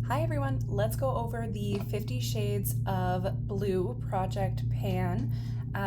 Hi everyone, let's go over the 50 Shades of Blue Project Pan.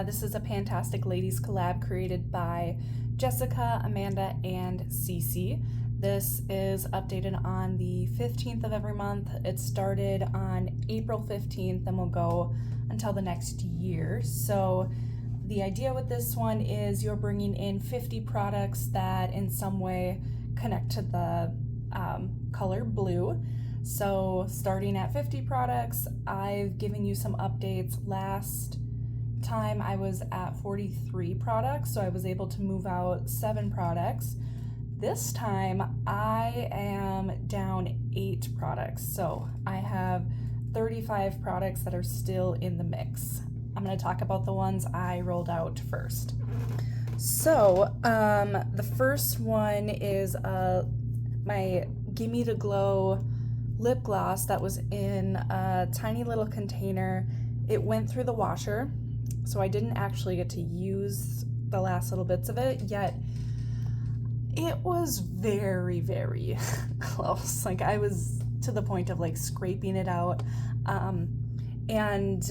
This is a Pantastic Ladies collab created by Jessica, Amanda, and Cece. This is updated on the 15th of every month. It started on April 15th and will go until the next year. So the idea with this one is you're bringing in 50 products that in some way connect to the color blue. So starting at 50 products, I've given you some updates. Last time I was at 43 products, so I was able to move out 7 products. This time I am down 8 products, so I have 35 products that are still in the mix. I'm going to talk about the ones I rolled out first. So the first one is my Gimme the Glow lip gloss that was in a tiny little container. It went through the washer, so I didn't actually get to use the last little bits of it, yet it was very, very close. Like I was to the point of like scraping it out, and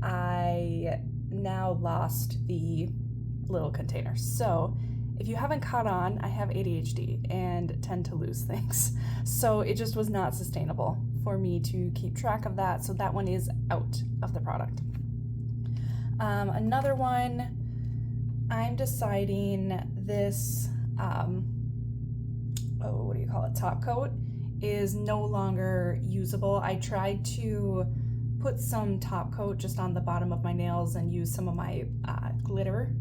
I now lost the little container. So if you haven't caught on, I have ADHD and tend to lose things. So it just was not sustainable for me to keep track of that. So that one is out of the product. Another one, I'm deciding this, top coat is no longer usable. I tried to put some top coat just on the bottom of my nails and use some of my glitter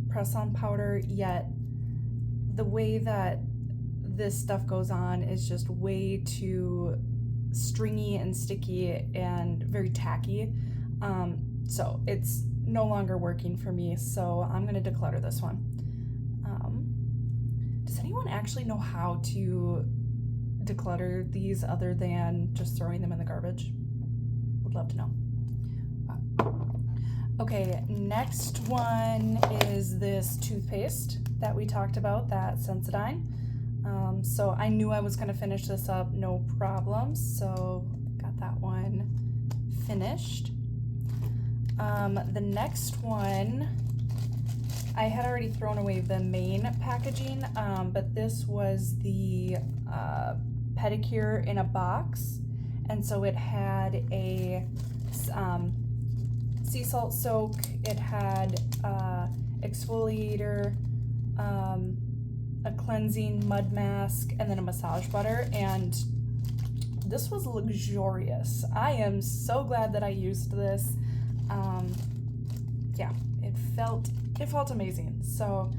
press-on powder, yet the way that this stuff goes on is just way too stringy and sticky and very tacky. So it's no longer working for me, so I'm gonna declutter this one. Does anyone actually know how to declutter these other than just throwing them in the garbage? Would love to know. Okay, next one is this toothpaste that we talked about, that Sensodyne. So I knew I was gonna finish this up, no problem. So got that one finished. The next one, I had already thrown away the main packaging, but this was the pedicure in a box. And so it had a sea salt soak, it had exfoliator, a cleansing mud mask, and then a massage butter, and this was luxurious. I am so glad that I used this. Yeah, it felt amazing. So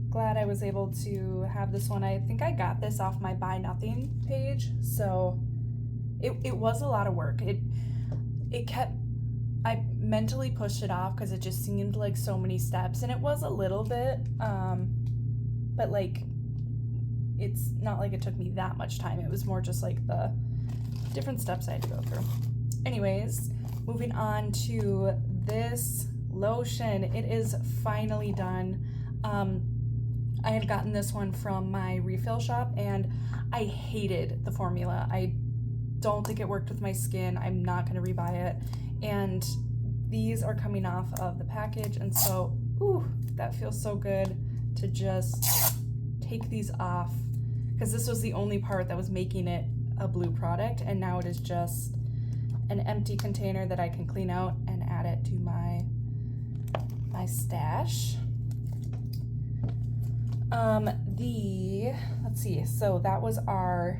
glad I was able to have this one. I think I got this off my Buy Nothing page, so it was a lot of work. I mentally pushed it off because it just seemed like so many steps, and it was a little bit, but like, it's not like it took me that much time. It was more just like the different steps I had to go through. Anyways, moving on to this lotion. It is finally done. I had gotten this one from my refill shop, and I hated the formula. I don't think it worked with my skin. I'm not going to rebuy it. And these are coming off of the package, and so, ooh, that feels so good to just take these off, because this was the only part that was making it a blue product, and now it is just an empty container that I can clean out and add it to my stash. Let's see, so that was our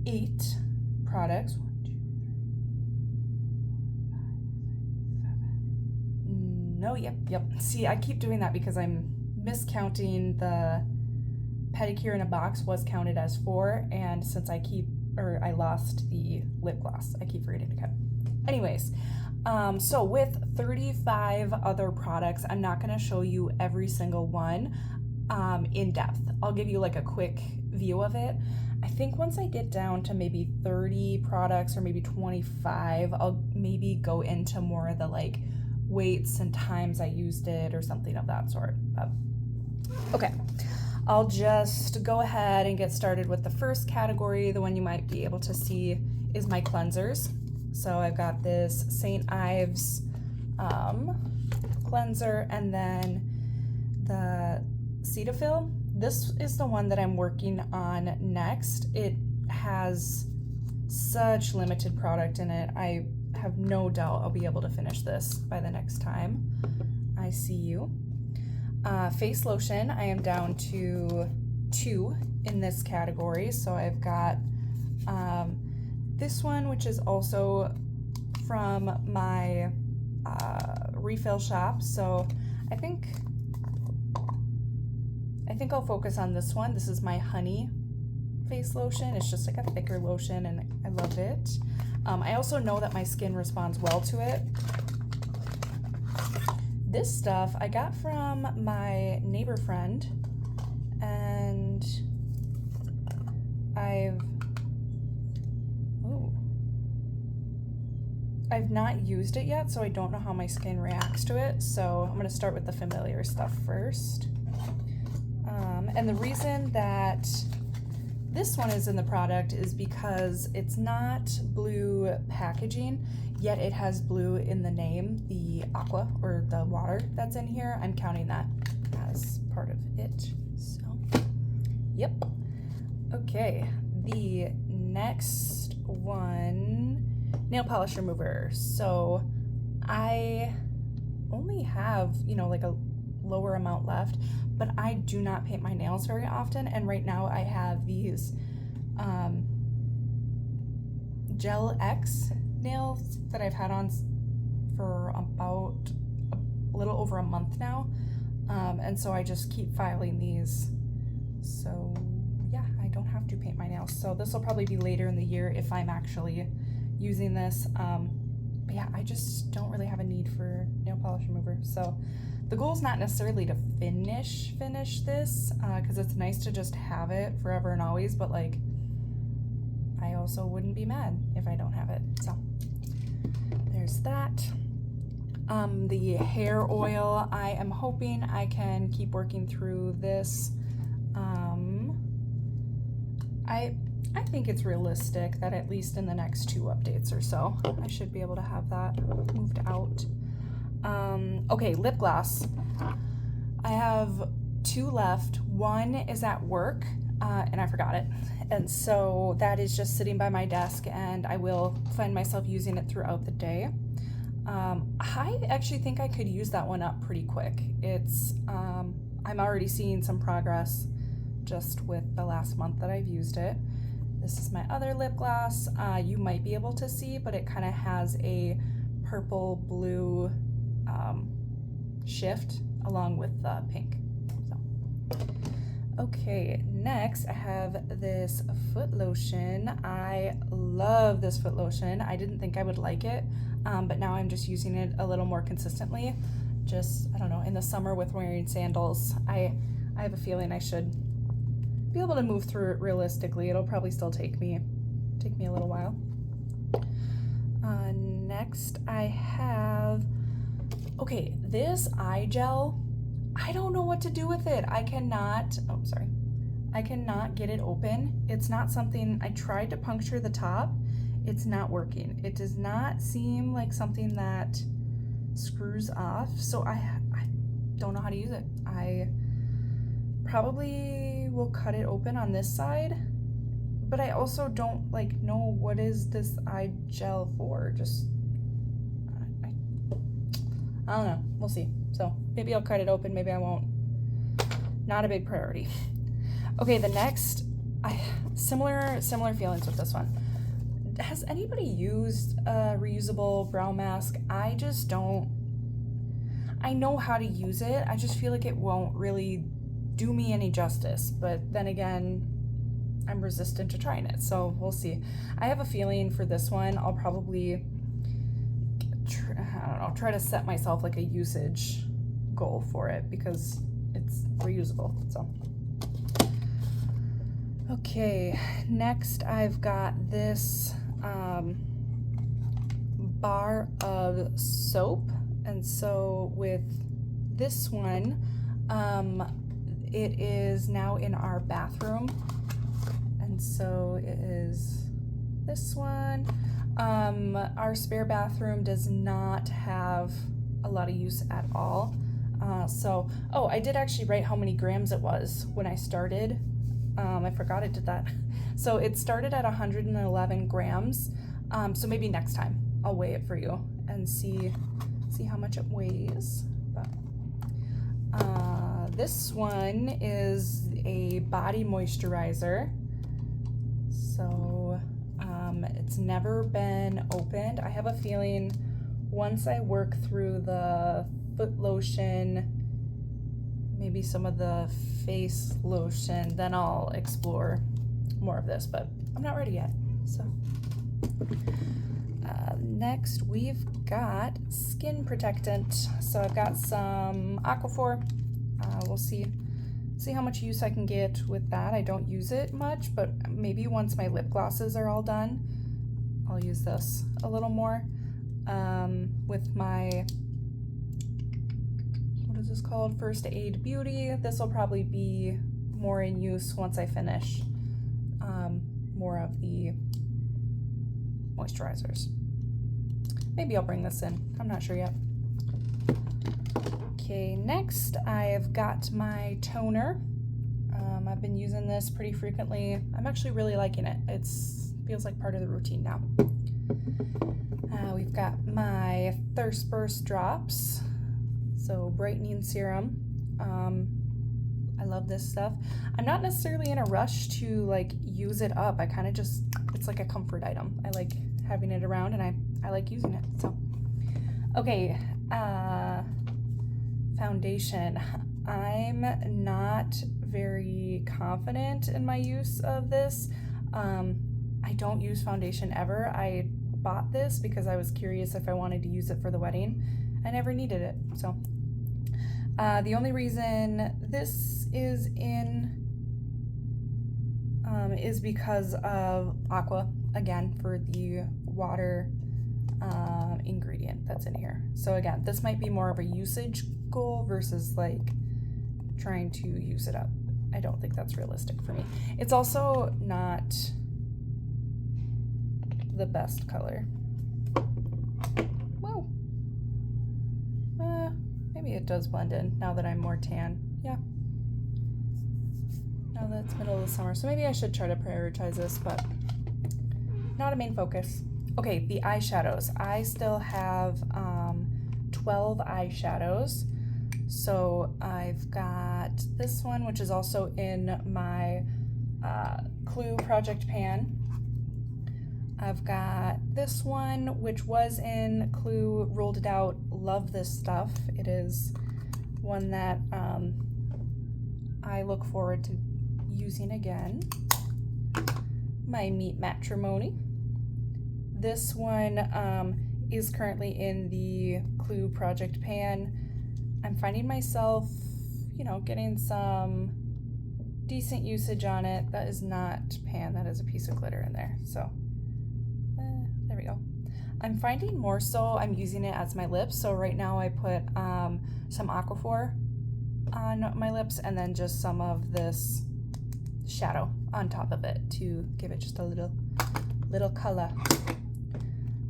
8 products. 1, 2, 3, 4, 5, 6, 7. No, yep. See, I keep doing that because I'm miscounting. The pedicure in a box was counted as 4, and since I lost the lip gloss, I keep forgetting to count. Anyways, so with 35 other products, I'm not going to show you every single one in depth. I'll give you like a quick view of it. I think once I get down to maybe 30 products or maybe 25, I'll maybe go into more of the like weights and times I used it or something of that sort. Okay. I'll just go ahead and get started with the first category. The one you might be able to see is my cleansers. So I've got this St. Ives cleanser, and then the Cetaphil. This is the one that I'm working on next. It has such limited product in it. I have no doubt I'll be able to finish this by the next time I see you. Face lotion, I am down to 2 in this category. So I've got this one, which is also from my refill shop. So I think I'll focus on this one. This is my honey face lotion. It's just like a thicker lotion and I love it. I also know that my skin responds well to it. This stuff I got from my neighbor friend, and I've not used it yet, so I don't know how my skin reacts to it. So I'm gonna start with the familiar stuff first. And the reason that this one is in the product is because it's not blue packaging, yet it has blue in the name, the aqua or the water that's in here. I'm counting that as part of it. So, yep. Okay, the next one, nail polish remover. So I only have, like a lower amount left, but I do not paint my nails very often, and right now I have these Gel X nails that I've had on for about a little over a month now, and so I just keep filing these, so yeah, I don't have to paint my nails. So this will probably be later in the year if I'm actually using this, but yeah, I just don't really have a need for nail polish remover. So the goal is not necessarily to finish this, because it's nice to just have it forever and always, but like, I also wouldn't be mad if I don't have it. So there's that. The hair oil, I am hoping I can keep working through this. I think it's realistic that at least in the next 2 updates or so, I should be able to have that moved out. Okay, lip gloss. I have 2 left. One is at work, and I forgot it. And so that is just sitting by my desk, and I will find myself using it throughout the day. I actually think I could use that one up pretty quick. It's, I'm already seeing some progress just with the last month that I've used it. This is my other lip gloss. You might be able to see, but it kind of has a purple blue shift along with the pink. So, okay, next I have this foot lotion. I love this foot lotion. I didn't think I would like it, but now I'm just using it a little more consistently. Just, I don't know, in the summer with wearing sandals, I have a feeling I should be able to move through it realistically. It'll probably still take me a little while. Next I have, okay, this eye gel. I don't know what to do with it. I cannot get it open. It's not something, I tried to puncture the top. It's not working. It does not seem like something that screws off. So I don't know how to use it. I probably will cut it open on this side, but I also don't know what is this eye gel for. Just I don't know. We'll see. So maybe I'll cut it open, maybe I won't. Not a big priority. Okay, the next, similar feelings with this one. Has anybody used a reusable brow mask? I just don't. I know how to use it. I just feel like it won't really do me any justice. But then again, I'm resistant to trying it, so we'll see. I have a feeling for this one, I'll probably, try to set myself like a usage goal for it because it's reusable. So okay, next I've got this bar of soap, and so with this one, it is now in our bathroom. And so it is this one. Our spare bathroom does not have a lot of use at all. Oh, I did actually write how many grams it was when I started. I forgot I did that. So it started at 111 grams. So maybe next time I'll weigh it for you and see how much it weighs. But, this one is a body moisturizer. So it's never been opened. I have a feeling once I work through the foot lotion, maybe some of the face lotion, then I'll explore more of this, but I'm not ready yet. So next we've got skin protectant. So I've got some Aquaphor. We'll see how much use I can get with that. I don't use it much, but maybe once my lip glosses are all done, I'll use this a little more. With my, what is this called? First Aid Beauty. This will probably be more in use once I finish more of the moisturizers. Maybe I'll bring this in. I'm not sure yet. Okay, next I've got my toner. I've been using this pretty frequently. I'm actually really liking it. It feels like part of the routine now. We've got my Thirst Burst drops, so brightening serum. I love this stuff. I'm not necessarily in a rush to like use it up. I kind of just, it's like a comfort item. I like having it around, and I like using it. So, okay, foundation. I'm not very confident in my use of this. I don't use foundation ever. I bought this because I was curious if I wanted to use it for the wedding. I never needed it, so. The only reason this is in is because of Aqua, again, for the water ingredient that's in here. So again, this might be more of a usage goal versus like trying to use it up. I don't think that's realistic for me. It's also not the best color. Whoa. Maybe it does blend in now that I'm more tan. Yeah. Now that it's middle of the summer, so maybe I should try to prioritize this, but not a main focus. Okay, the eyeshadows. I still have 12 eyeshadows. So I've got this one, which is also in my Clue project pan. I've got this one, which was in Clue, rolled it out. Love this stuff. It is one that I look forward to using again. My Meet Matrimony. This one is currently in the Clue project pan. I'm finding myself, you know, getting some decent usage on it. That is not pan, that is a piece of glitter in there. So there we go. I'm finding more so I'm using it as my lips. So right now I put some Aquaphor on my lips and then just some of this shadow on top of it to give it just a little color.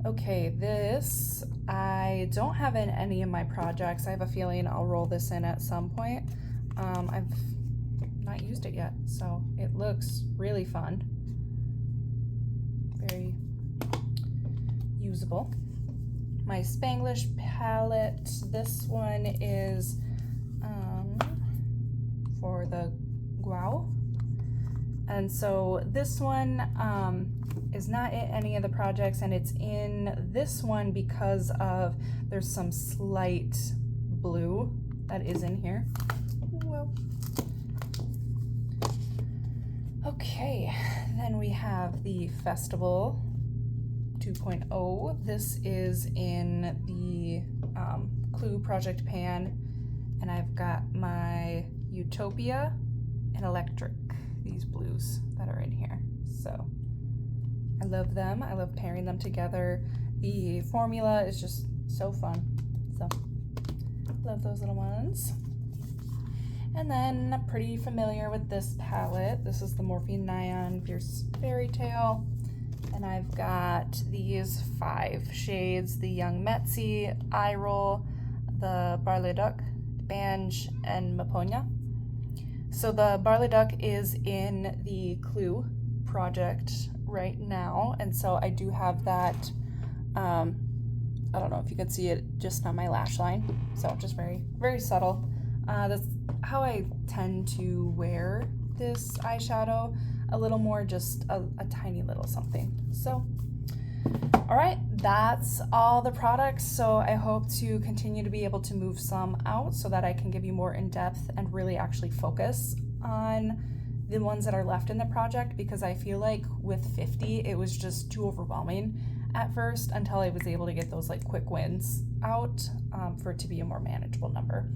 Okay, this I don't have in any of my projects. I have a feeling I'll roll this in at some point. I've not used it yet, so it looks really fun. Very usable. My Spanglish palette, this one is for the Guau. And so this one is not in any of the projects, and it's in this one because of there's some slight blue that is in here. Well, okay, then we have the Festival 2.0. This is in the Clue project pan, and I've got my Utopia and Electric, these blues that are in here. So I love them. I love pairing them together. The formula is just so fun. So love those little ones. And then I'm pretty familiar with this palette. This is the Morphine Nyan Fierce Fairy Tale. And I've got these 5 shades, the Young Metzi, Eye Roll, the Barley Duck, Banj, and Maponya. So the Barley Duck is in the Clue project right now, and so I do have that, I don't know if you could see it just on my lash line, so just very, very subtle. That's how I tend to wear this eyeshadow, a little more, just a tiny little something. So, all right, that's all the products. So I hope to continue to be able to move some out so that I can give you more in depth and really actually focus on the ones that are left in the project, because I feel like with 50, it was just too overwhelming at first until I was able to get those like quick wins out for it to be a more manageable number.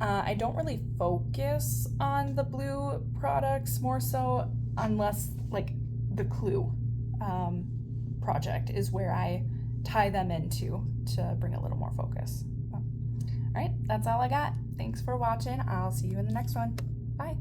I don't really focus on the blue products more so, unless like the Clue project is where I tie them into to bring a little more focus. All right, that's all I got. Thanks for watching. I'll see you in the next one. Bye.